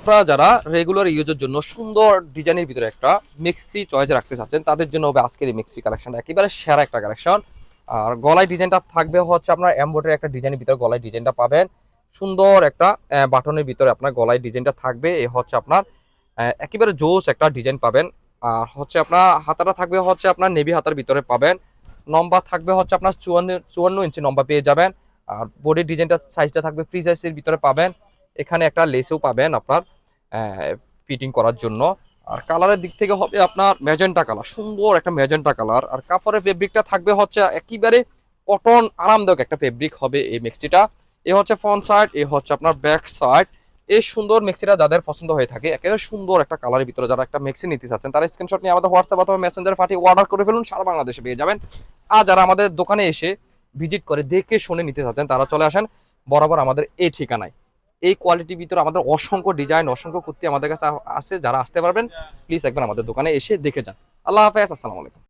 আপনারা যারা রেগুলার ইউজের জন্য সুন্দর ডিজাইনের ভিতরে একটা মিক্সি চয়েস রাখতে চাচ্ছেন তাদের জন্য হবে আজকের এই মিক্সি কালেকশন একেবারে সেরা একটা কালেকশন। আর গলায় ডিজাইনটা থাকবে হচ্ছে আপনার এমব্রয়ডারি একটা ডিজাইনের ভিতরে গলায় ডিজাইনটা পাবেন। সুন্দর একটা বাটনের ভিতরে আপনার গলায় ডিজাইনটা থাকবে। এ হচ্ছে আপনার একেবারে জোস একটা ডিজাইন পাবেন। আর হচ্ছে আপনার হাতাটা থাকবে হচ্ছে আপনার নেভি হাতার ভিতরে পাবেন। লম্বা থাকবে হচ্ছে আপনার 54 ইঞ্চি লম্বা পেয়ে যাবেন। আর বডির ডিজাইনটা সাইজটা থাকবে ফ্রি সাইজের ভিতরে পাবেন। এখানে একটা লেসও পাবেন আপনার ফিটিং করার জন্য। আর কালারের দিক থেকে হবে আপনার ম্যাজেন্টা কালার, সুন্দর একটা ম্যাজেন্টা কালার। আর কাপড়ের ফেব্রিকটা থাকবে হচ্ছে একেবারে কটন আরামদায়ক একটা ফেব্রিক হবে এই মেক্সিটা। এ হচ্ছে ফ্রন্ট সাইড, এ হচ্ছে আপনার ব্যাক সাইড। এই সুন্দর মেক্সিটা যাদের পছন্দ হয়ে থাকে একেবারে সুন্দর একটা কালারের ভিতরে যারা একটা মেক্সি নিতে চাচ্ছেন তারা স্ক্রিনশট নিয়ে আমাদের হোয়াটসঅ্যাপ অথবা মেসেঞ্জারে পাঠিয়ে অর্ডার করে ফেলুন, সারা বাংলাদেশে পেয়ে যাবেন। আর যারা আমাদের দোকানে এসে ভিজিট করে দেখে শুনে নিতে চাচ্ছেন তারা চলে আসেন বরাবর আমাদের এই ঠিকানায়। এই কোয়ালিটির ভিতরে আমাদের অসংখ্য ডিজাইন অসংখ্য কুর্তি আমাদের কাছে আছে, যারা আসতে পারবেন প্লিজ একবার আমাদের দোকানে এসে দেখে যান। আল্লাহ হাফেজ, আসসালামু আলাইকুম।